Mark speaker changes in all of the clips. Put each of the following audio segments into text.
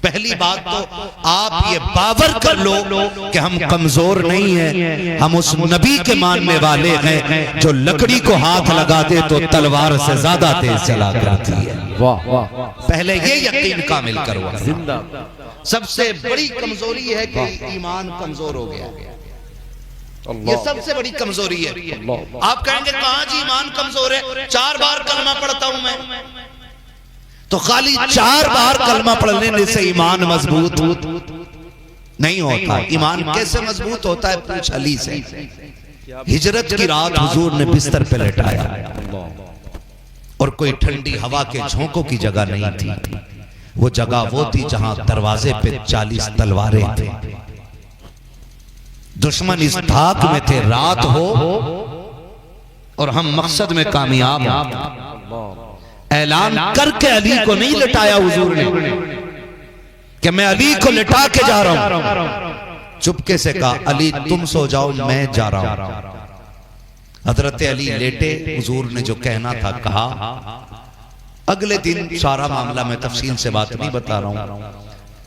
Speaker 1: पहली बात तो आप ये बावर कर लो कि हम कमजोर नहीं हैं, हम उस नबी के मानने वाले हैं जो लकड़ी को हाथ लगा दे तो तलवार से ज्यादा तेज चला करती है।
Speaker 2: वाह वाह,
Speaker 1: पहले ये यकीन कामिल करो। सबसे बड़ी कमजोरी है कि ईमान कमजोर हो गया, ये सबसे बड़ी कमजोरी है। आप कहेंगे कहां जी ईमान कमजोर है, 4 बार कलमा पढ़ता हूं मैं, तो खाली 4 बार कलमा पढ़ने से ईमान मजबूत नहीं होता। ईमान कैसे मजबूत होता है, पूछ अली से। हिजरत की रात हुजूर ने बिस्तर पे लेटाया और कोई ठंडी हवा के झोंकों की जगह नहीं थी। वो जगह वो थी जहां दरवाजे पे 40 तलवारें थी। दुश्मन इस धाक में थे, रात हो और हम मकसद में कामयाब हो। ऐलान करके अली को नहीं लिटाया हुजूर ने कि मैं अली को लिटा के जा रहा हूं। चुपके से कहा अली तुम सो जाओ, मैं जा रहा हूं। हजरत अली लेटे, हुजूर ने जो कहना था कहा। अगले दिन सारा मामला मैं तफसील से बात नहीं बता रहा हूं,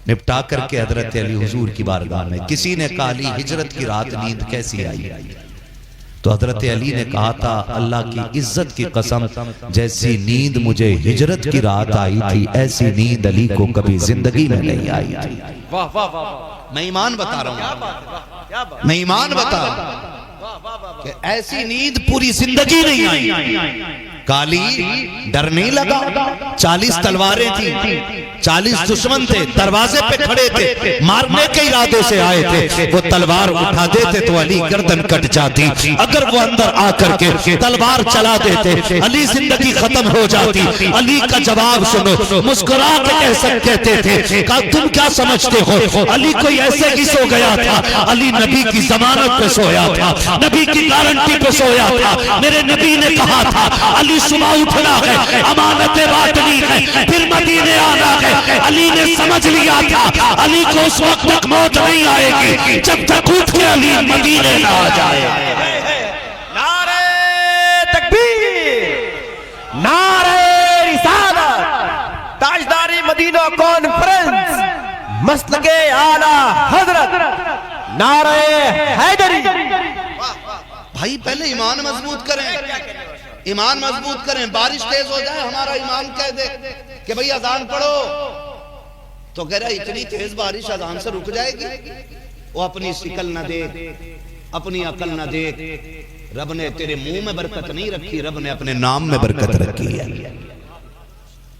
Speaker 1: निपटा करके हजरत अली हुजूर की बारगाह में। किसी ने कहा अली हिजरत की रात नींद कैसी आई, तो हजरत अली ने कहा था अल्लाह की इज्जत की कसम, जैसी नींद मुझे हिजरत की रात आई थी ऐसी नींद अली को कभी जिंदगी में नहीं आई थी।
Speaker 2: वाह वाह वाह,
Speaker 1: मैं ईमान बता रहा हूं, मैं ईमान बता रहा हूं कि ऐसी नींद पूरी जिंदगी नहीं आई। काली डर नहीं लगा, 40 तलवारें थी, 40 दुश्मन थे, दरवाजे पे खड़े थे, मारने के इरादे से आए थे। वो तलवार उठा देते तो अली गर्दन कट जाती। अगर वो अंदर आकर के तलवार चला देते अली जिंदगी खत्म हो जाती। अली का जवाब सुनो, मुस्कुरा के कह सकते थे तुम क्या समझते हो, अली कोई ऐसे ही सो गया था। अली नबी की जमानत पे सोया था, नबी की गारंटी पे सोया था। मेरे नबी ने कहा था अली सुबह उठना है, अमानतें बांटनी है, फिर मदीने आना है। अली ने समझ लिया था अली को उस वक्त तक मौत नहीं आएगी जब तक उठ के अली मदीने ना आ जाए।
Speaker 2: नारे तकबीर, नारे रिसालत, ताजदारी मदीना कॉन्फ्रेंस, मसलके आला हजरत, नारे हैदरी।
Speaker 1: भाई पहले ईमान मजबूत करें, ईमान मजबूत करें। बारिश तेज हो जाए, हमारा ईमान कह दे कि भाई अजान पढ़ो, तो कह रहा इतनी तेज बारिश अजान से रुक जाएगी। वो अपनी शिकल न देख, अपनी अकल न देख। रब ने तेरे मुंह में बरकत नहीं रखी, रब ने अपने नाम में बरकत रखी है।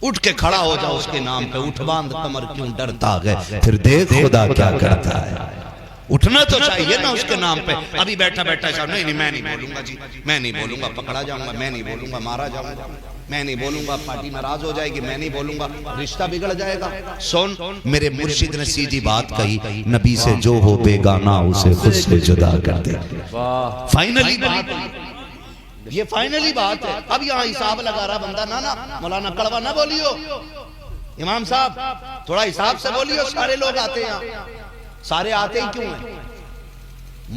Speaker 1: उठ के खड़ा हो जाओ उसके नाम पे, उठ बांध कमर क्यों डरता है, फिर देख खुदा क्या करता है। उठना तो चाहिए ना उसके नाम पे। अभी बैठा बैठा साहब नहीं मैं नहीं बोलूंगा जी, मैं नहीं बोलूंगा, पकड़ा जाऊंगा, मैं नहीं बोलूंगा, मारा जाऊंगा, मैं नहीं बोलूंगा, पार्टी नाराज हो जाएगी, मैं नहीं बोलूंगा, रिश्ता बिगड़ जाएगा। सुन, मेरे मुर्शिद ने सीधी बात कही, नबी से जो हो बेगाना उसे खुद से जुदा कर दे। फाइनली बात, ये फाइनली बात है। अब यहाँ हिसाब लगा रहा बंदा, ना ना मौलाना कड़वा ना बोलियो, इमाम साहब थोड़ा हिसाब से बोलियो। सारे लोग आते हैं यहाँ, सारे आते ही क्यों हैं?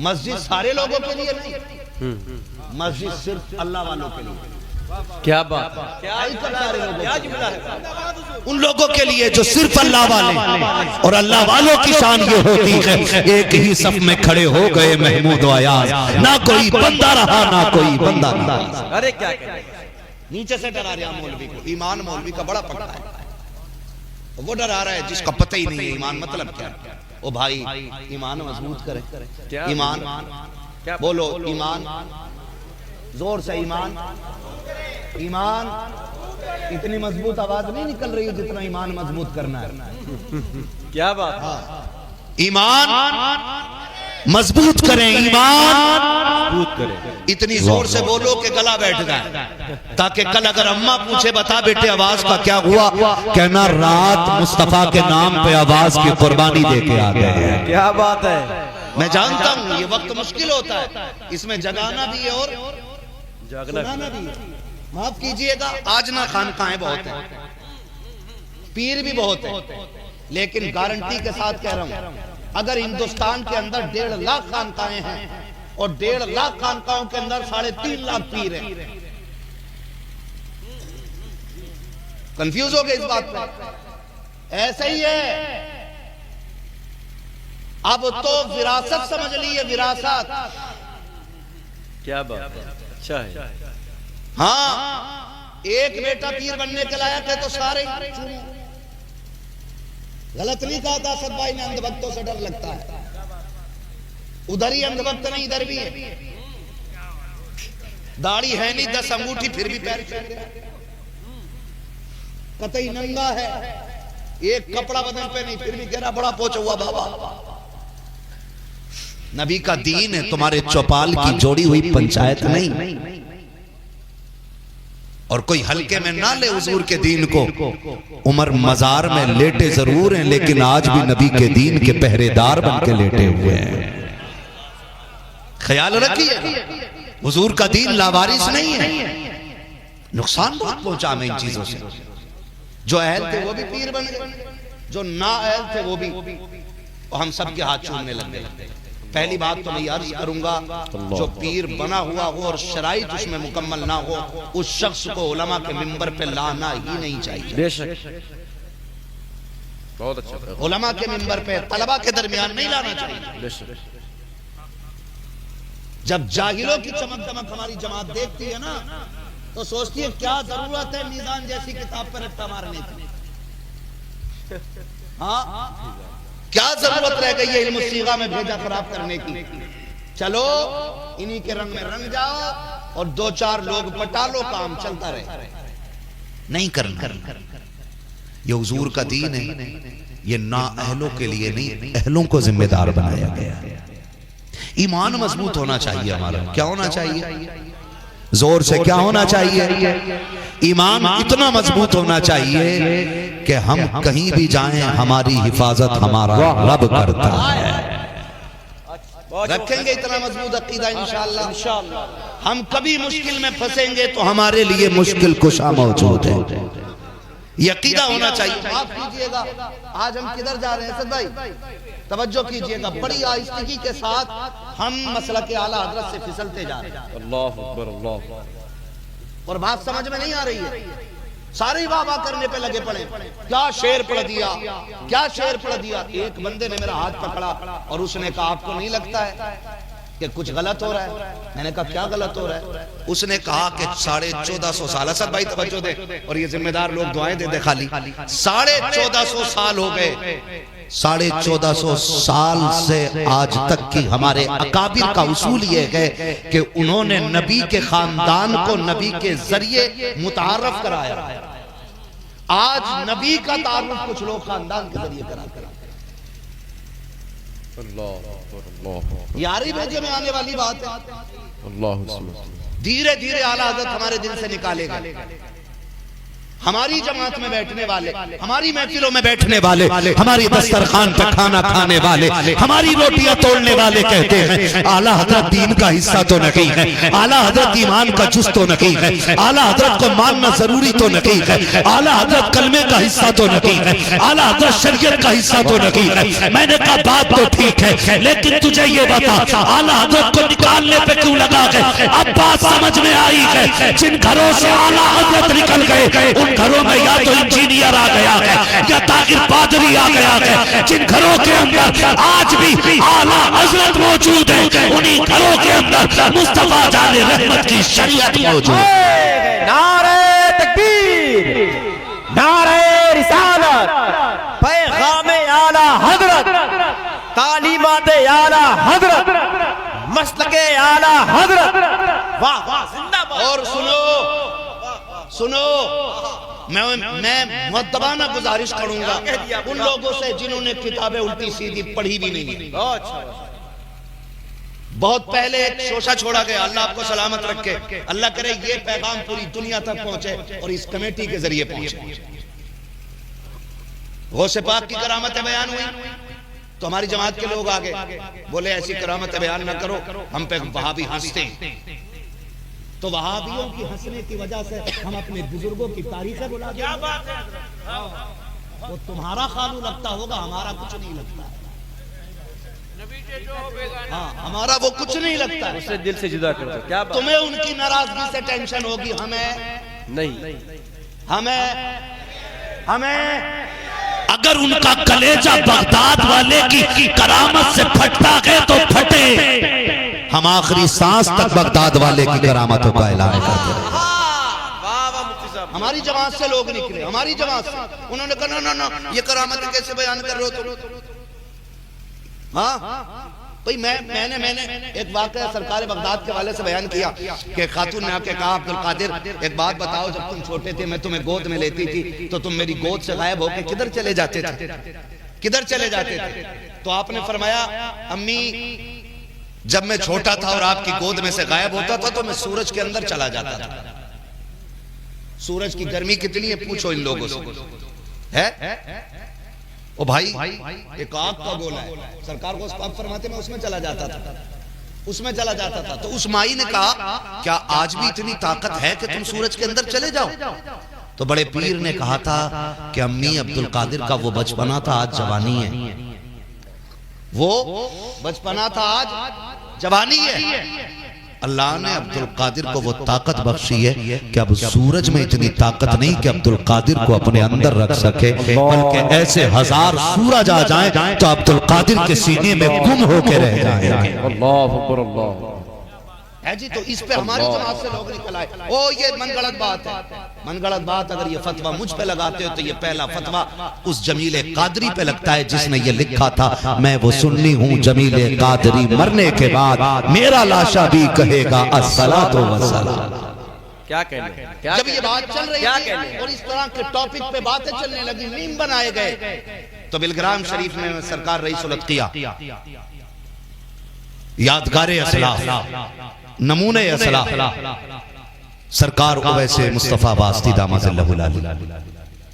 Speaker 1: मस्जिद सारे लोगों के लिए नहीं, मस्जिद सिर्फ अल्लाह वालों के लिए।
Speaker 2: क्या बात,
Speaker 1: क्या जुमला है? उन लोगों के लिए जो सिर्फ अल्लाह वाले, और अल्लाह वालों की शान ये होती है एक ही सफ में खड़े हो गए महमूद अयाज, ना कोई बंदा रहा ना कोई बंदा रहा।
Speaker 2: अरे क्या
Speaker 1: नीचे से डरा रहा मौलवी को। ईमान मौलवी का बड़ा पक्का है, वो डरा रहा है जिसका पता ही नहीं है ईमान मतलब क्या है। ओ भाई ईमान मजबूत करें, ईमान बोलो, ईमान जोर से, ईमान ईमान। इतनी मजबूत आवाज नहीं निकल रही है जितना ईमान मजबूत करना है।
Speaker 2: क्या बात,
Speaker 1: ईमान मजबूत करें, ईमान
Speaker 2: मजबूत करें।
Speaker 1: इतनी जोर से बोलो कि गला बैठ जाए, ताकि कल अगर अम्मा पूछे बता बेटे आवाज का क्या हुआ, कहना रात मुस्तफा के नाम पे आवाज की कुर्बानी दे के आ गए।
Speaker 2: क्या बात है।
Speaker 1: मैं जानता हूँ ये वक्त मुश्किल होता है, इसमें जगाना भी है और सुनाना भी है। माफ कीजिएगा, आज ना खानकाहें बहुत है, पीर भी बहुत है, लेकिन गारंटी के साथ कह रहा हूं अगर हिंदुस्तान के अंदर 1.5 लाख खानकाहें हैं और 1.5 लाख खानकाहों के अंदर 3.5 लाख पीर हैं, कंफ्यूज हो गए इस बात पे? ऐसा ही है। अब तो विरासत समझ ली है, विरासत।
Speaker 2: क्या बात है, अच्छा है।
Speaker 1: हाँ, एक बेटा पीर बनने के लायक है तो सारे गलत नहीं कहा था असद भाई ने, अंधभक्तों से डर लगता है। उधर ही अंधभक्त नहीं, इधर भी है। दाढ़ी है नहीं, 10 अंगूठी, फिर भी पैर कतई नंगा है, एक कपड़ा बदन पे नहीं, फिर भी कह रहा बड़ा पोच हुआ बाबा। नबी का दीन है, तुम्हारे चौपाल की जोड़ी हुई पंचायत नहीं। और कोई हल्के में ना ले हुजूर के दीन को। उमर मजार में लेटे जरूर हैं, लेकिन आज भी नबी के दीन के पहरेदार बन के लेटे हुए हैं। ख्याल रखिए, हुजूर का दीन लावारिस नहीं है। नुकसान बहुत पहुंचा हमें इन चीजों से। जो अहल थे वो भी पीर बन गए, जो ना अहल थे वो भी, हम सबके हाथ चूमने लग गए। पहली बात तो मैं अर्ज करूंगा, जो पीर बना हुआ हो और शराइत उसमें मुकम्मल ना हो, उस शख्स को उलमा के मिंबर पे लाना ही नहीं चाहिए।
Speaker 2: बेशक, बहुत अच्छा।
Speaker 1: उलमा के मिंबर पे तलबा के दरमियान नहीं लाना चाहिए।
Speaker 2: बेशक।
Speaker 1: जब जाहिलों की चमक दमक हमारी जमात देखती है ना, तो सोचती है क्या जरूरत है मीज़ान जैसी किताब पर रट्टा मारने की। हाँ, क्या जरूरत रह गई है इल्म सीगा में भेजा खराब करने की। चलो इन्हीं के रंग में रंग जाओ और 2-4 लोग पटा लो, काम चलता रहे। नहीं करना। ये हुजूर का दीन है, ये ना अहलों के लिए नहीं, अहलों को जिम्मेदार बनाया गया। ईमान मजबूत होना चाहिए हमारा। क्या होना चाहिए? जोर से क्या होना चाहिए? ईमान इतना मजबूत होना चाहिए कि हम कहीं भी जाएं हमारी हिफाजत हमारा रब करता है। रखेंगे इतना मजबूत अकीदा इंशाअल्लाह। हम कभी मुश्किल में फंसेंगे तो हमारे लिए मुश्किल कुशा मौजूद है। ये अकीदा होना चाहिए। माफ कीजिएगा, आज हम किधर जा रहे हैं असद भाई? तवज्जो कीजिएगा, बड़ी आहिस्तगी के साथ हम मसला के आला हजरत से फिसलते जा रहे हैं।
Speaker 2: अल्लाह अकबर, अल्लाह।
Speaker 1: और बात समझ में नहीं आ रही है, सारे वाह वाह करने पे लगे पड़े। क्या शेर पढ़ दिया, क्या शेर पढ़ दिया। एक बंदे ने मेरा हाथ पकड़ा और उसने कहा आपको नहीं लगता है कि कुछ गलत हो रहा है? मैंने कहा क्या गलत हो रहा है? उसने कहा कि 1450 साल, असद भाई तवज्जो दे और ये जिम्मेदार लोग दुआएं दे दे खाली, 1450 साल हो गए। 1450 साल से आज तक की हमारे अकाबिर का उसूल ये है कि उन्होंने नबी के खानदान को नबी के जरिए मुतारफ कराया। आज नबी का तारुफ कुछ लोग खानदान के जरिए करा। यारी भेजे में आने वाली बात है। धीरे धीरे आला हज़रत हमारे दिल से निकालेगा। हमारी जमात में बैठने वाले, हमारी महफिलों में बैठने वाले, हमारी दस्तरखान पे खाना खाने वाले, हमारी रोटियां तोड़ने वाले कहते हैं आला हज़रत दीन का हिस्सा तो नहीं है, आला हज़रत ईमान का जुज़ तो नहीं है, आला हज़रत को मानना जरूरी तो नहीं है, आला हज़रत कलमे का हिस्सा तो नहीं है, आला हज़रत शरीयत का हिस्सा तो नहीं है। मैंने कहा बात तो ठीक है, लेकिन तुझे ये बता आला हज़रत को निकालने पे क्यों लगा है? अब बात समझ में आई है। जिन घरों से आला हज़रत निकल गए घरों में या तो इंजीनियर आ गया है या ताकिर पादरी आ गया है। जिन घरों के अंदर आज भी आला हजरत मौजूद है, उन्हीं घरों के अंदर मुस्तफा जाने रहमत की शरीयत मौजूद है।
Speaker 2: नारे तकबीर, नारे रिसालत, पैगाम आला हजरत, तालीमात आला हजरत, मसलके आला हजरत। वाह वाह, जिंदाबाद।
Speaker 1: और सुनो, मैं मुअद्दबाना गुजारिश करूंगा उन लोगों से जिन्होंने किताबें उल्टी सीधी पढ़ी भी नहीं। बहुत पहले एक शोशा छोड़ा गया, अल्लाह आपको सलामत रखे। अल्लाह करे ये पैगाम पूरी दुनिया तक पहुंचे और इस कमेटी के जरिए पहुंचे। गौसे पाक की करामतें बयान हुई तो हमारी जमात के लोग आगे बोले ऐसी करामतें बयान न करो, हम पे वहाबी हंसते हैं। तो वहाबियों की हंसने की वजह से हम अपने बुजुर्गों की तारीखें बुला दें। क्या बात है? वो तुम्हारा खालू लगता होगा, हमारा कुछ नहीं लगता। हाँ, हमारा वो कुछ नहीं लगता।
Speaker 2: उससे दिल से जुदा कर दो। क्या बात?
Speaker 1: तुम्हें उनकी नाराजगी से टेंशन होगी, हमें
Speaker 2: नहीं।
Speaker 1: हमें
Speaker 3: अगर उनका कलेजा बगदाद वाले की करामत से फटता है तो फटे। हम आखिरी सांस तक बगदाद वाले की करामतों का ऐलान करते हैं।
Speaker 1: हमारी जमात से लोग निकले, हमारी जमात से, उन्होंने कहा ना ना ना ये करामत कैसे बयान कर रहे हो तुम? हाँ भाई मैंने एक वाकया सरकार बगदाद के वाले से बयान किया कि खातून ने आके कहा, अब्दुल कादिर एक बात बताओ, जब तुम छोटे थे मैं तुम्हें गोद में लेती थी तो तुम मेरी गोद से गायब होके किधर चले जाते थे, किधर चले जाते थे? तो आपने फरमाया अम्मी जब मैं छोटा था और आपकी गोद में से गायब होता था तो मैं सूरज के अंदर चला जाता था। सूरज की गर्मी कितनी है पूछो इन लोगों से, है? ओ भाई एक आग का गोला है, सरकार को आग फरमाते मैं उसमें चला जाता था, उसमें चला जाता था। तो उस माई ने कहा क्या आज भी इतनी ताकत है कि तुम सूरज के अंदर चले जाओ? तो बड़े पीर ने कहा था कि अम्मी अब्दुल कादिर का वो बचपना था आज जवानी है, वो बचपना था आज जवानी है। अल्लाह ने अब्दुल कादिर को वो ताकत बख्शी है कि अब सूरज में इतनी ताकत नहीं कि अब्दुल कादिर को अपने अंदर रख सके, बल्कि ऐसे हजार सूरज आ जाएं तो अब्दुल कादिर के सीने में गुम होकर रह जाएंगे।
Speaker 2: अल्लाह अकबर अल्लाह
Speaker 1: है जी। तो इस पे हमारी जमात से लोग निकल आए, ओ ये मनगढ़ंत बात है, मनगढ़ंत बात। अगर ये फतवा मुझ पे लगाते हो तो ये पहला फतवा उस जमीले कादरी पे लगता है जिसने ये लिखा था मैं वो सुन्नी हूँ जमीले कादरी, मरने के बाद मेरा लाशा भी कहेगा अस्सलातु वस्सलाम।
Speaker 2: क्या कहने,
Speaker 1: जब ये बात चल रही थी और इस तरह के टॉपिक पे बातें चलने लगी, मीम बनाए गए, तो बिलग्राम शरीफ में सरकार रईसुल अत्किया यादगारे असलाफ नमूने असलाफ सरकार वैसे मुस्तफा वास्ती दामदिल्लाहुल अली,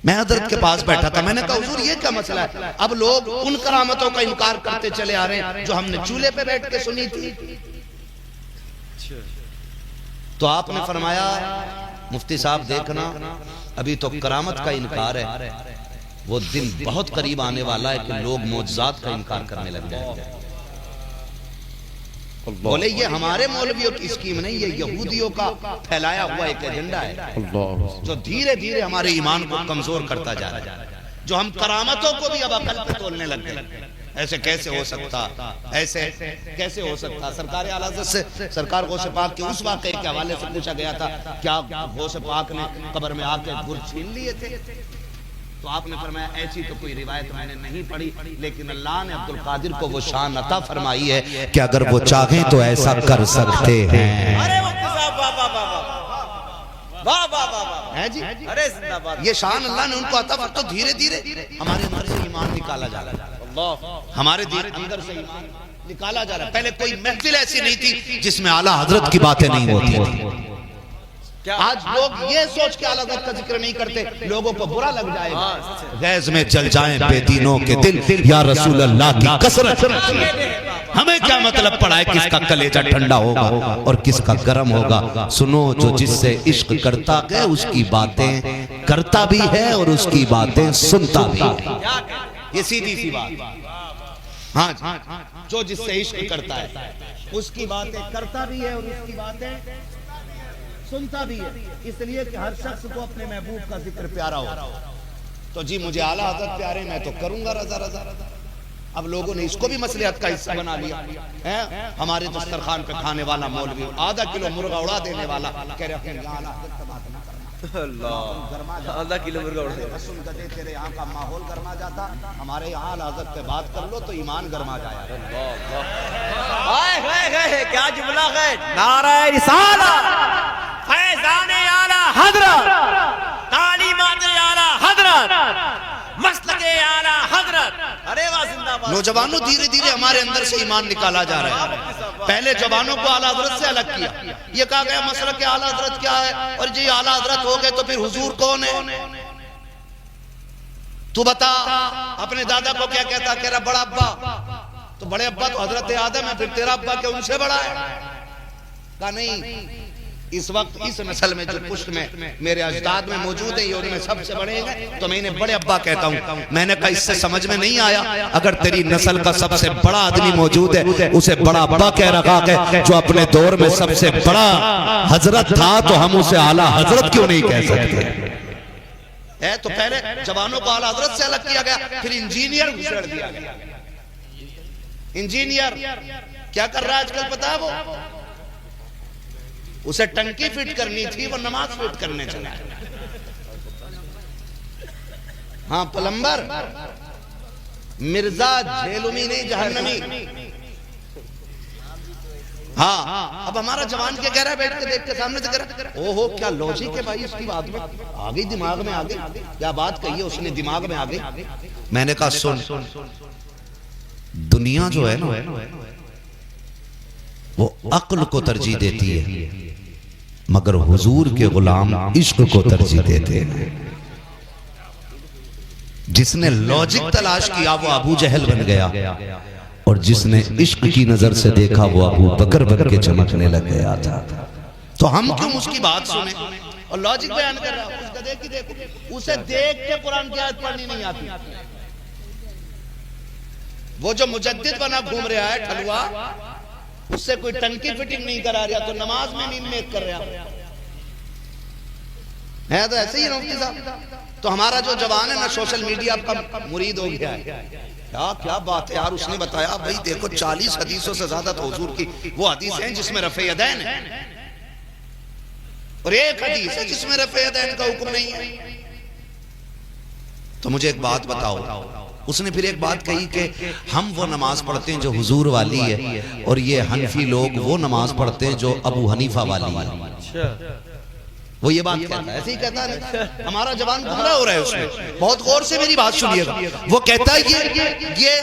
Speaker 1: मैं हजरत के पास बैठा था, मैंने कहा हुजूर ये क्या मसला है? अब लोग उन करामतों का इनकार करते चले आ रहे हैं जो हमने चूल्हे पे बैठ के सुनी थी। तो आपने फरमाया मुफ्ती साहब देखना अभी तो करामत का इनकार है, वो दिन बहुत करीब आने वाला है कि लोग मौजज़ात का इनकार करने लग जाएंगे। बोले ये हमारे मौलवियों की स्कीम नहीं, ये यहूदियों का फैलाया हुआ एक एजेंडा है जो धीरे धीरे हमारे ईमान को कमजोर करता जा रहा है, जो हम करामतों को भी अब अकल पे तोलने लग गए। ऐसे कैसे हो सकता, ऐसे कैसे हो सकता? सरकार आला हज़रत से सरकार गौसे पाक के उस वाक़े के हवाले से पूछा गया था क्या गौसे पाक ने कब्र में आके गुर छीन लिए थे? तो आपने फरमाया ऐसी तो कोई रिवायत मैंने नहीं पढ़ी, लेकिन अल्लाह ने अब्दुल कादिर को वो शान अता फरमाई है कि अगर वो चाहें तो ऐसा कर सकते हैं।
Speaker 2: अरे वाह वाह वाह
Speaker 1: है जी,
Speaker 2: अरे जिंदाबाद।
Speaker 1: ये शान अल्लाह ने उनको अता फरमाई। तो धीरे धीरे हमारे अंदर से ईमान निकाला जा रहा है, हमारे अंदर से ईमान निकाला जा रहा है। पहले कोई महफिल ऐसी नहीं थी जिसमें आला हजरत की बातें नहीं होती थी। आज लोग ये सोच के आला हज़रत का जिक्र नहीं करते, लोगों को बुरा लग जाएगा। गैज़ में जल जाएं बेदीनों के दिल, या रसूल अल्लाह की कसरत। हमें क्या मतलब पड़ा है किसका कलेजा ठंडा होगा और किसका गर्म होगा? सुनो जो जिससे इश्क करता है उसकी बातें करता भी है और उसकी बातें सुनता भी है। ये सीधी सी बात। हाँ, जो जिससे इश्क करता है उसकी बातें करता भी है और उसकी बातें सुनता भी है, इसलिए कि हर शख्स को अपने महबूब का जिक्र प्यारा हो। तो जी मुझे आला हज़रत प्यारे, मैं तो करूंगा रज़ा रज़ा। अब लोगों ने इसको भी मसलियत का हिस्सा बना लिया है। हमारे दस्तरखान पे खाने वाला मौलवी आधा किलो मुर्गा उड़ा देने वाला कह रहे हैं आला हज़रत से बात ना करना।
Speaker 2: आधा किलो मुर्गा उड़ा दे।
Speaker 1: सुन कर तेरे यहाँ का माहौल गर्मा जाता, हमारे यहाँ आला हज़रत पे बात कर लो तो ईमान गर्मा जाए।
Speaker 2: क्या जुमला है, नारा रिसालत, फैज़ाने आला हज़रत, तालीमाते आला हज़रत, मसलके आला हज़रत। अरे वाह जिंदाबाद।
Speaker 1: नौजवानों धीरे धीरे हमारे अंदर से ईमान निकाला जा रहा है। पहले जवानों को आला हज़रत से अलग किया, ये कहा गया मसलके आला हज़रत क्या है, और जी आला हज़रत हो गए तो फिर हुजूर कौन है? तू बता अपने दादा को क्या कहता? कह रहा बड़ा अब्बा। तो बड़े अब्बा तो हज़रत आदम है, फिर तेरा अब्बा क्या उनसे बड़ा है? कहा नहीं, इस वक्त इस नस्ल में जो पुष्ट में मेरे अजदाद में मौजूद है ये उनमें सबसे बड़े हैं, तो मैं इन्हें बड़े अब्बा कहता हूँ। मैंने कहा इससे समझ में नहीं आया, अगर तेरी नस्ल का सबसे बड़ा आदमी मौजूद है उसे बड़ा अब्बा कह रखा है, जो अपने दौर में सबसे बड़ा हजरत था तो हम उसे आला हजरत क्यों नहीं कह सकते? है तो पहले जवानों को आला हजरत से अलग किया गया, फिर इंजीनियर घुसेड़ दिया गया। इंजीनियर क्या कर रहा है आजकल पता है? वो उसे टंकी फिट करनी थी, वो नमाज फिट करने चला। हाँ प्लम्बर मिर्जा झेलुमी नहीं जहन्नमी। हाँ अब हमारा जवान क्या कह रहा है, बैठ के देख के सामने से कह रहा है ओहो क्या लॉजिक है भाई इसकी बात में, आ गई दिमाग में, आ गई क्या बात कही है उसने, दिमाग में आ गई। मैंने कहा सुन, दुनिया जो है ना वो अक्ल को तरजीह देती है, मगर हुजूर के गुलाम इश्क को तरजीह देते हैं। जिसने लॉजिक तलाश किया वो अबू जहल बन गया, और जिसने इश्क की नजर से देखा वो अबू बकर बन के चमकने लग गया था। तो हम क्यों उसकी बात सुने? और लॉजिक बयान कर रहा है, उसका देख के देखो, उसे देख के कुरान की आयत पढ़नी नहीं आती। वो जो मुजद्दिद बना घूम रहा है ठलुआ, उससे कोई टंकी फिटिंग नहीं करा रहा तो नमाज में नींद में कर रहा है। तो ऐसे ही मुफ्ती साहब, तो हमारा जो जवान है ना सोशल मीडिया का मुरीद हो गया है। क्या क्या बात है यार, उसने बताया भाई देखो 40 हदीसों से ज्यादा तो हुजूर की वो हदीस हैं जिसमें रफ़े यदैन है, और एक हदीस है जिसमें रफ़े यदैन का हुक्म नहीं है। तो मुझे एक बात बताओ, उसने फिर एक बात कही कि हम वो नमाज पढ़ते हैं जो हुजूर वाली है, और ये हनफी लोग वो नमाज पढ़ते हैं जो अबू हनीफा वाली है। वो ये बात कहता है, ऐसे ही कहता है। हमारा जवान गुमराह हो रहा है उसमें। बहुत गौर से मेरी बात सुनिएगा। वो कहता है ये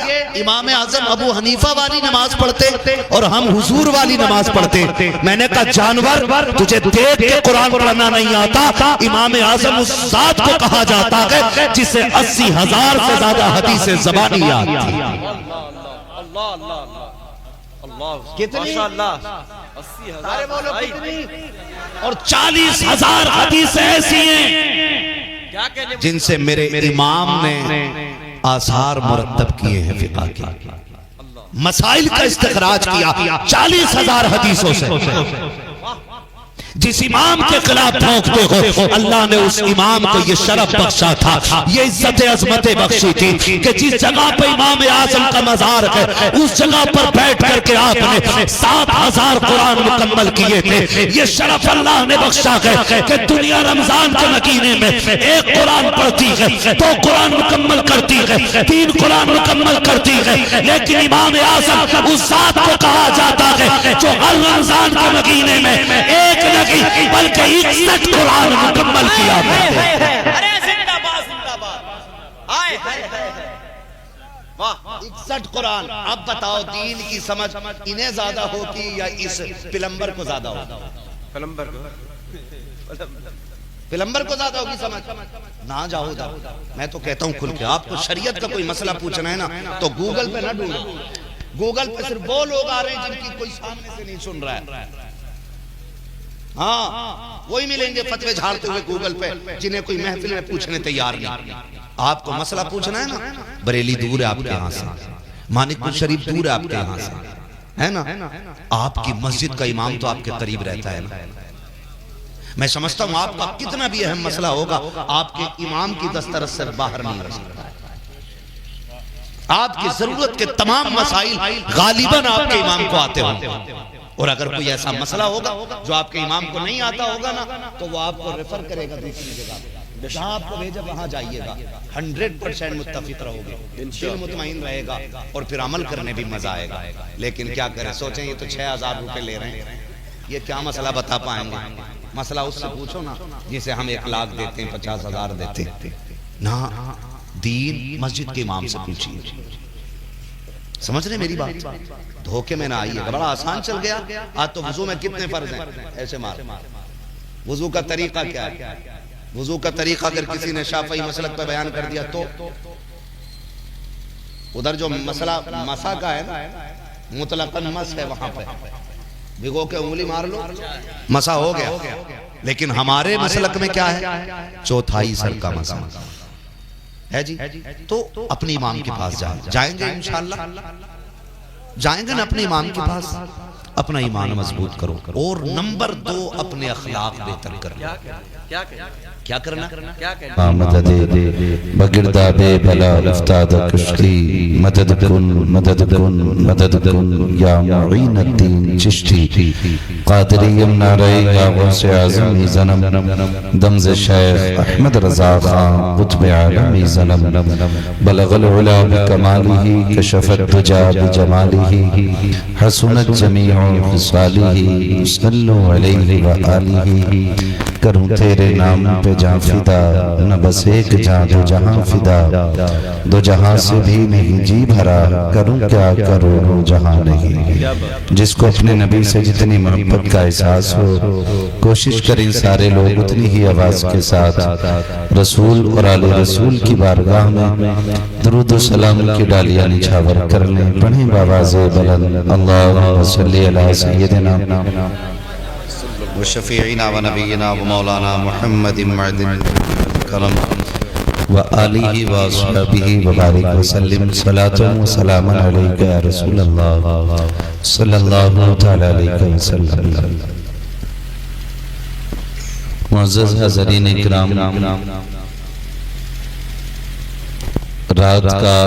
Speaker 1: इमाम आजम अबू हनीफा वाली नमाज पढ़ते और हम हुजूर वाली नमाज पढ़ते। मैंने कहा जानवर, तुझे देख के कुरान पढ़ना नहीं आता। इमाम आजम उस जात को कहा जाता है जिसे 80,000 से ज्यादा हदीसें ज़बानी याद थी। कितनी?
Speaker 2: 80,000
Speaker 1: बोलो कितनी?
Speaker 3: और 40,000 हदीसें ऐसी हैं जिनसे मेरे इमाम ने आसार मुरत्तब किए हैं, फिक़ह के मसाइल का इस्तिखराज किया 40,000 हदीसों से। जिस इमाम के खिलाफ ठोकते हो, अल्लाह ने उस इमाम को ये शरफ बख्शा था, ये इज्जत अजमतें बख्शी थी कि जिस जगह पे इमाम आजम का मजार है उस जगह पर बैठ करके आपने 7,000 कुरान मुकम्मल किए थे। ये शरफ अल्लाह ने बख्शा है कि दुनिया रमजान के महीने में एक कुरान पढ़ती है, 2 कुरान मुकम्मल करती है, 3 कुरान मुकम्मल करती है, लेकिन इमाम आजम उस जात को कहा जाता है जो हर रमजान के महीने में एक बल्कि 61 कुरान मुकम्मल किया करते।
Speaker 2: अरे जिंदाबाद जिंदाबाद, आए हाय हाय वाह
Speaker 1: 61 कुरान। अब बताओ दीन की समझ इन्हें ज्यादा होगी या इस पिलंबर को ज्यादा होगी? पिलंबर को ज्यादा होगी समझ। ना जाओ उधर, मैं तो कहता हूं खुल के, आपको शरीयत का कोई मसला पूछना है ना तो गूगल पे ना ढूंढो। गूगल पे सिर्फ वो लोग आ रहे हैं जिनकी कोई सामने से नहीं सुन रहा है। हाँ वही मिलेंगे फतवे झाड़ते हुए गूगल पे, जिन्हें कोई महफिल में पूछने तैयार नहीं। आपको मसला पूछना है ना, बरेली दूर है आपके यहाँ से, मानिकपुर शरीफ दूर है आपके यहाँ से, है ना? आपकी मस्जिद का इमाम तो आपके करीब रहता है ना। मैं समझता हूँ आपका कितना भी अहम मसला होगा, आपके इमाम की दस्तरस से बाहर नहीं रह सकता है। आपकी जरूरत के तमाम मसाइल गालिबन आपके इमाम को आते होंगे, और अगर कोई ऐसा मसला होगा जो आपके इमाम को नहीं आता होगा ना तो वो आपको रेफर करेगा दूसरी जगह, जहां आपको भेजा वहां जाइएगा। 100% मुत्तफिक रहोगे, दिल मुतमईन रहेगा, और फिर अमल करने भी मजा आएगा। लेकिन क्या करें, सोचें ये तो 6,000 रुपए ले रहे हैं, ये क्या मसला बता पाएंगे? मसला उससे पूछो ना जिसे हम 1 लाख देते हैं, 50,000 देते ना। दीन मस्जिद के इमाम से पूछिए। समझ रहे मेरी बात? धोखे में ना आइएगा, बड़ा आसान चल गया। आज तो वुजू में कितने फर्ज हैं, ऐसे मार। वुजू का तरीका क्या है? वुजू का तरीका अगर किसी ने शाफई मसलक पे बयान कर दिया तो उधर जो मसला मसा का है ना, मुतलकन मस है, वहां पे भिगो के उंगली मार लो, मसा हो गया। लेकिन हमारे मसलक में क्या है? चौथाई सर का मसा है जी। तो अपने इमाम के पास जाएंगे इंशाअल्लाह, जाएंगे ना अपने इमाम के पास, अपना ईमान मजबूत करो। और नंबर 2 अपने अखलाक बेहतर करो।
Speaker 2: क्या
Speaker 1: क्या करना?
Speaker 2: क्या कहना?
Speaker 3: मदद बगिरदा बे बला उफ्ताद कश्ती मदद कुन या मुईन अद्दीन चिश्ती कादरियम नारे या गौसे आज़म ज़नम दमज़ शेख अहमद रज़ा खान कुतुब आलम ज़नम बलगल उला बिकमालिही कशफत दुजा बिजमालिही हसनत जमीउ खिसालिही सल्लु अलैहि व आलिही। करूं तेरे नाम पे जां फिदा, न बस एक जां दो जहां फिदा, दो जहां से भी नहीं जी भरा, करूं क्या करूं जहां नहीं। जिसको अपने नबी से जितनी मोहब्बत का एहसास हो, कोशिश करें सारे लोग उतनी ही आवाज के साथ रसूल और आले रसूल की बारगाह में दुरूद व सलाम की डालियां निछावर कर लें। पढ़ें बावाज़े बुलंद अल्लाहुम्मा सल्ली अला सय्यिदिना
Speaker 1: व शफीईना व नबीना व मौलाना मुहम्मदिन मअदिन करम
Speaker 3: व आलिहि व अस्हाबिहि व बारिक व सल्लिम सलातुन व सलामन अलैका या रसूल अल्लाह सल्लल्लाहु तआला अलैहि वसल्लम। मुअज़्ज़ज़ हाज़रीन इकराम, रात का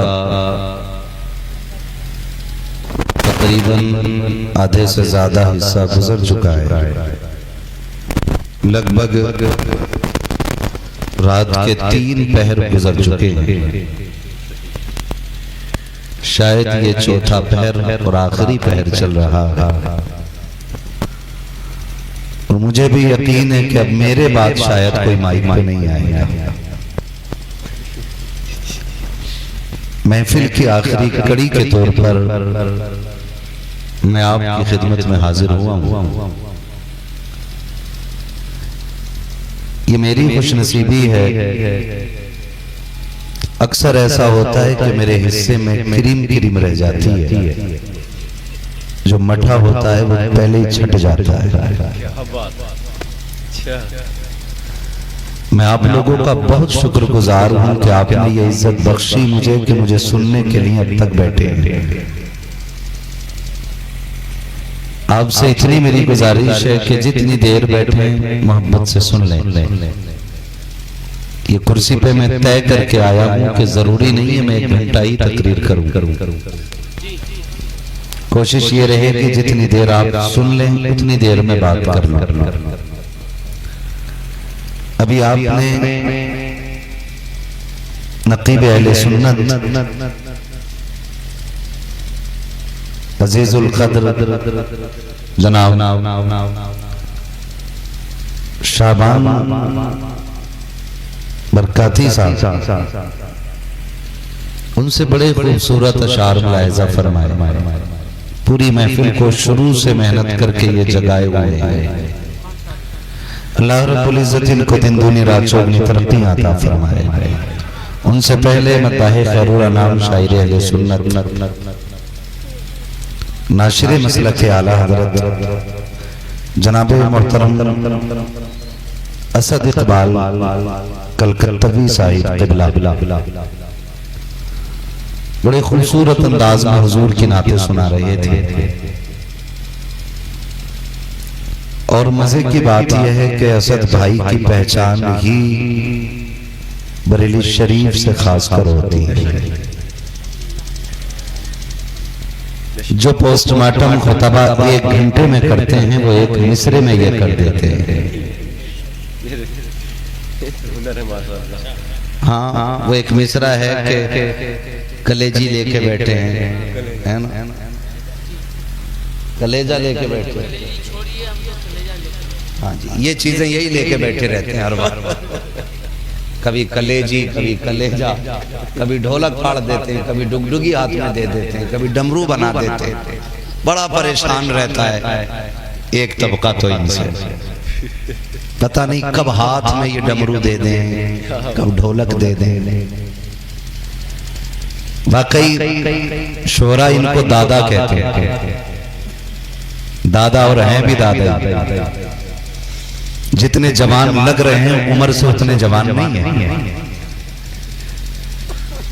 Speaker 3: तकरीबन आधे से ज्यादा हिस्सा गुजर चुका है। लगभग रात के 3 पहर गुजर चुके हैं। शायद ये चौथा पहर और आखिरी पहर चल रहा है। और मुझे भी यकीन है कि अब मेरे बाद शायद कोई माइक पे नहीं आएगा। महफिल की आखिरी कड़ी के तौर पर मैं आपकी खिदमत में हाजिर हुआ हूँ। ये मेरी खुशनसीबी है। अक्सर ऐसा होता है कि मेरे हिस्से में क्रीम रह जाती है, जो मठा होता है वो पहले ही छट जाता है। मैं आप लोगों का बहुत शुक्रगुजार हूं कि आपने ये इज्जत बख्शी मुझे कि मुझे सुनने के लिए अब तक बैठे हैं। आपसे इतनी मेरी गुजारिश है कि जितनी देर बैठे मोहब्बत से सुन लें। ये कुर्सी पे मैं तय करके आया हूं कि जरूरी नहीं है मैं 1 घंटा ही तकरीर करूं। कोशिश ये रहे कि जितनी देर आप सुन लें उतनी देर में बात करना। अभी आपने नकीब अहले सुन्नत अजीजुल क़द्र जनाब शाबान बरकाती साहब, उनसे बड़े खूबसूरत अशार मुलाहिज़ा फरमाए। पूरी महफिल को शुरू से मेहनत करके ये जगाए हुए हैं। अल्लाह रब्बुल इज्जत इनको दिन दूनी रात चौगनी तरक्की अता फरमाए। उनसे पहले मताहे खैरुल अनाम शायर अहले सुन्नत नाशिर मसलक आला हज़रत जनाब मोहतरम असद इकबाल कलकत्तवी साहिब क़िबला बड़े खूबसूरत अंदाज में हुजूर की नाते सुना रहे थे। और मजे की बात यह है कि असद भाई की पहचान ही बरेली शरीफ से खास कर होती है। जो पोस्टमार्टम खुतबा 1 घंटे में करते हैं वो 1 मिसरे में ये कर देते हैं। हाँ, वो 1 मिसरा है कि कलेजी लेके बैठे हैं, है ना, कलेजा लेके बैठे हैं। हाँ जी, ये चीजें यही लेके बैठे रहते हैं हर बार। कभी कलेजी, कभी कलेजा, कभी ढोलक फाड़ देते हैं, कभी डुगडुगी हाथ में दे देते हैं, कभी डमरू बना देते हैं। बड़ा परेशान रहता है एक तबका तो इनसे। पता नहीं कब हाथ में ये डमरू दे दें, कब ढोलक दे दें। वाकई शोरा इनको दादा कहते हैं। दादा और हैं भी दादा। जितने जवान लग रहे हैं उम्र से उतने जवान नहीं है।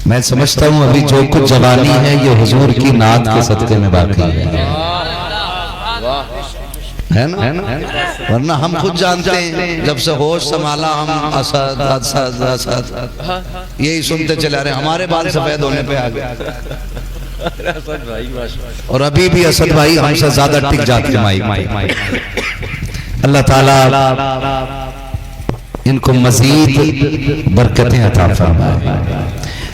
Speaker 3: मैं समझता हूं अभी जो कुछ जवानी है ये हुजूर की नात के सदके में बाकी है।
Speaker 1: है ना, वरना हम खुद जानते हैं जब से होश संभाला हम असद असद असद यही सुनते चला रहे, हमारे बाल सफेद होने पे आ गए।
Speaker 2: असद भाई माशाल्लाह।
Speaker 3: और अभी भी असद भाई हमसे ज्यादा टिक जाते हैं माई। अल्लाह ताला इनको मजीद बरकतें अता फरमाए।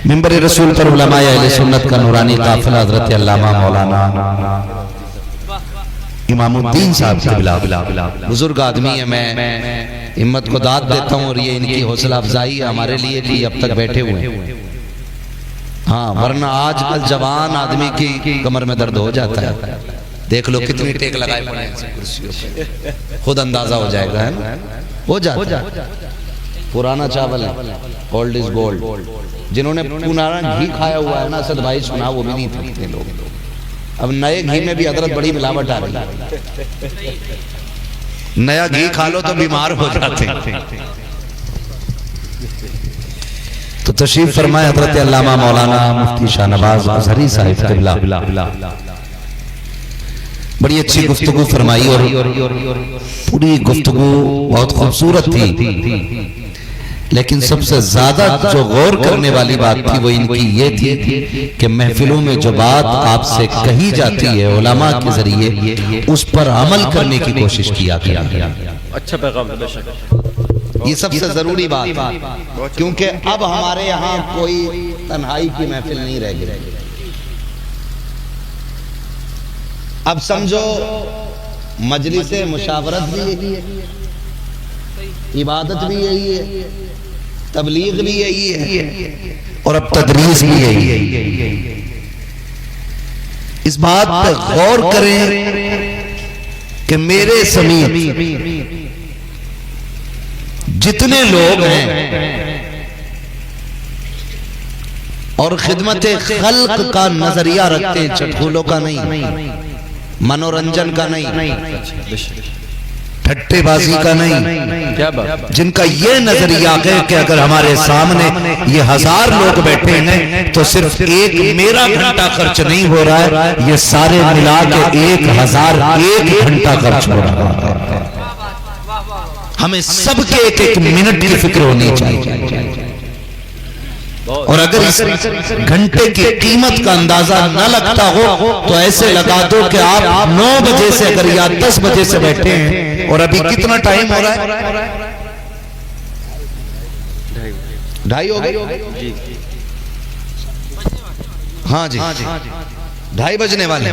Speaker 3: मिंबर रसूल पर उलमाए अहले सुन्नत का नूरानी काफिला हजरत अल्लामा मौलाना इमामुद्दीन साहब की बुजुर्ग आदमी है, मैं हिम्मत को दाद देता हूँ और ये इनकी हौसला अफजाई है हमारे लिए कि अब तक बैठे हुए हैं। हाँ, वरना आजकल जवान आदमी की कमर में दर्द हो जाता है। देख लो कितनी टेक लगाए पड़े हैं कुर्सियों पे, खुद अंदाजा हो जाएगा, है ना, हो जाता है। पुराना चावल है, ओल्ड इज गोल्ड। जिन्होंने पुराना घी खाया हुआ है ना, असद भाई सुना, वो भी नहीं थकते लोग। अब नए घी में भी हजरत बड़ी मिलावट आ रही है। नया घी खा लो तो बीमार हो जाते हैं। तो तशरीफ फरमाए हजरत अल्लामा मौलाना मुफ्ती शाहनवाज अजहरी साहिब क़िबला। बड़ी अच्छी गुफ्तगू फरमाई और पूरी गुफ्तगू बहुत खूबसूरत थी, लेकिन सबसे ज्यादा जो गौर करने वाली बात थी वो इनकी ये थी कि महफिलों में जो बात आपसे कही जाती है उलमा के जरिए, उस पर अमल करने की कोशिश किया गया।
Speaker 2: अच्छा पैगाम है बेशक,
Speaker 3: ये सबसे जरूरी बात है, क्योंकि अब हमारे यहाँ कोई तन्हाई की महफिल नहीं रह गई। अब समझो मजलिस मुशावरत भी यही है, इबादत भी यही है, तबलीग भी यही है, और अब तदरीस भी यही है। इस बात पर गौर करें कि मेरे समीप जितने लोग हैं और खिदमत खल्क का नजरिया रखते हैं, चटकुलों का नहीं, मनोरंजन का नहीं, ठट्टेबाजी का नहीं,
Speaker 2: क्या बात,
Speaker 3: जिनका ये नजरिया है कि अगर हमारे सामने ये 1000 लोग बैठे हैं तो सिर्फ एक मेरा घंटा खर्च नहीं हो रहा है, ये सारे मिला के 1001 घंटा खर्च हो रहा है। हमें सबके एक एक मिनट की फिक्र होनी चाहिए। और अगर इस घंटे की कीमत का अंदाजा न लगता हो तो ऐसे लगा दो कि आप 9 बजे से अगर या 10 बजे से बैठे हैं, और अभी कितना टाइम हो रहा है? 2:30 हो गए। हाँ जी, 2:30 बजने वाले।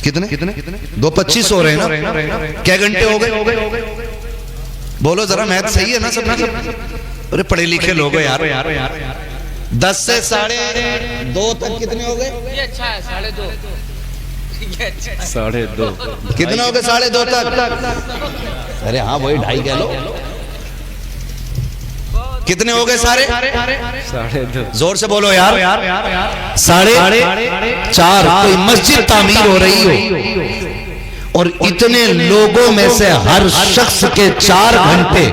Speaker 3: कितने 2:25 हो रहे हैं ना? क्या घंटे हो गए? बोलो जरा, मैथ सही है ना सब? अरे पढ़े लिखे लोग यार। 10 से 2:30 तक कितने हो गए?
Speaker 4: ये अच्छा है, 2:30।
Speaker 2: 2:30
Speaker 3: कितने हो गए? 2:30 तक? अरे हाँ, वही 2:30 कह लो। कितने हो गए सारे?
Speaker 2: 2:30
Speaker 3: जोर से बोलो यार। 4:30। कोई मस्जिद तामीर हो रही हो और इतने लोगों में से हर शख्स के 4 घंटे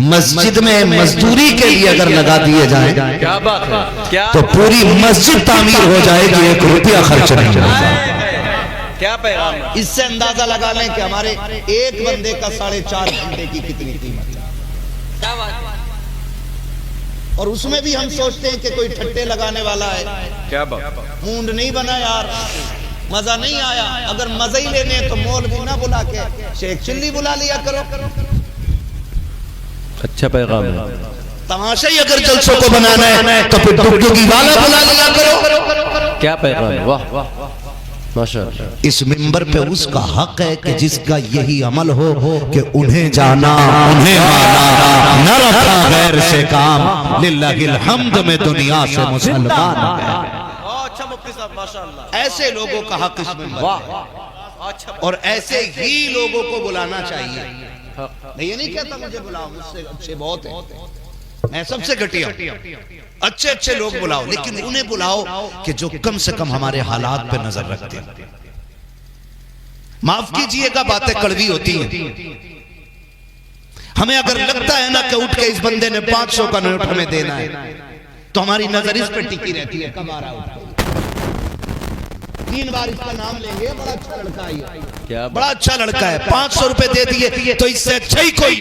Speaker 3: मस्जिद में मजदूरी के लिए अगर लगा दिए जाएं,
Speaker 2: क्या बात है, क्या
Speaker 3: तो पूरी मस्जिद तामीर हो जाएगी, 1 रुपया खर्च नहीं होगा।
Speaker 2: क्या पैगाम है?
Speaker 1: इससे अंदाजा लगा लें कि हमारे एक बंदे का 4.5 घंटे की कितनी कीमत है।
Speaker 4: क्या बात,
Speaker 1: और उसमें भी हम सोचते हैं कि कोई ठट्टे लगाने वाला है।
Speaker 2: क्या बात,
Speaker 1: मूड नहीं बना यार, मजा नहीं आया। अगर मजा ही लेने हैं तो मौलवी ना बुला के शेख चिल्ली बुला लिया करो।
Speaker 2: अच्छा पैगाम है।
Speaker 3: तमाशा ही अगर जलसों को बनाना है तो फिर डुगडुगी वाला बुला लिया करो।
Speaker 2: क्या पैगाम है, वाह माशाअल्लाह।
Speaker 3: इस मिंबर पे उसका हक है कि जिसका यही अमल हो कि उन्हें जाना, उन्हें माना, न रखा गैर से काम, लिल्लाहिल हम्द में दुनिया से मुसलमान हो गया।
Speaker 2: अच्छा मुफ्ती साहब माशाअल्लाह।
Speaker 1: ऐसे लोगों का हक इस मिंबर पे।
Speaker 2: अच्छा,
Speaker 1: और ऐसे ही लोगों को बुलाना चाहिए। मैं ये नहीं कहता मुझे बुलाओ, मुझसे अच्छे बहुत हैं, मैं सबसे घटिया। अच्छे अच्छे लोग बुलाओ, लेकिन उन्हें बुलाओ कि जो कम से कम हमारे हालात पे नजर रखते हैं। माफ कीजिएगा, बातें कड़वी होती हैं। हमें अगर लगता है ना कि उठ के इस बंदे ने 500 का नोट हमें देना है, तो हमारी नजर इस पर टिकी रहती है, कब आ रहा है। 3 बार इसका नाम लेंगे, बड़ा अच्छा लड़का है ये,
Speaker 2: क्या
Speaker 3: बड़ा अच्छा लड़का है, 500 रुपए दे दिए तो इससे अच्छा ही कोई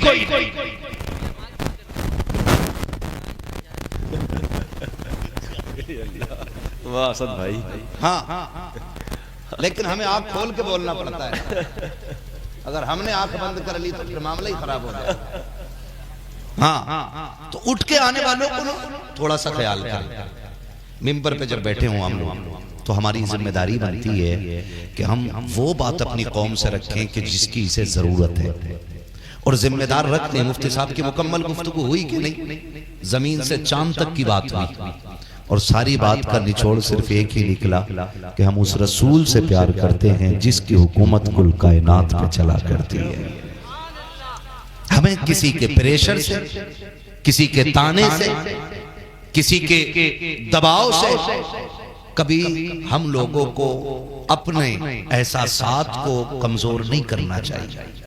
Speaker 2: वाह असद भाई।
Speaker 1: हाँ, लेकिन हमें आंख खोल के बोलना पड़ता है। अगर हमने आंख बंद कर ली तो फिर मामला ही खराब हो जाए।
Speaker 3: हाँ, तो उठ के आने वालों को थोड़ा सा ख्याल करें। मिंबर पे जब बैठे हों हम लोग तो हमारी जिम्मेदारी बनती है कि हम वो बात अपनी कौम से रखें कि जिसकी इसे जरूरत है, और जिम्मेदार रखते हैं। मुफ्ती साहब की मुकम्मल गुफ्तगू हुई कि नहीं? जमीन से चांद तक की बात हुई, और सारी बात का निचोड़ सिर्फ एक ही निकला कि हम उस रसूल से प्यार करते हैं जिसकी हुकूमत कुल कायनात पे चला करती है। हमें किसी के प्रेशर से, किसी के ताने से, किसी के दबाव से कभी हम लोगों को अपने एहसासात को कमजोर नहीं करना चाहिए।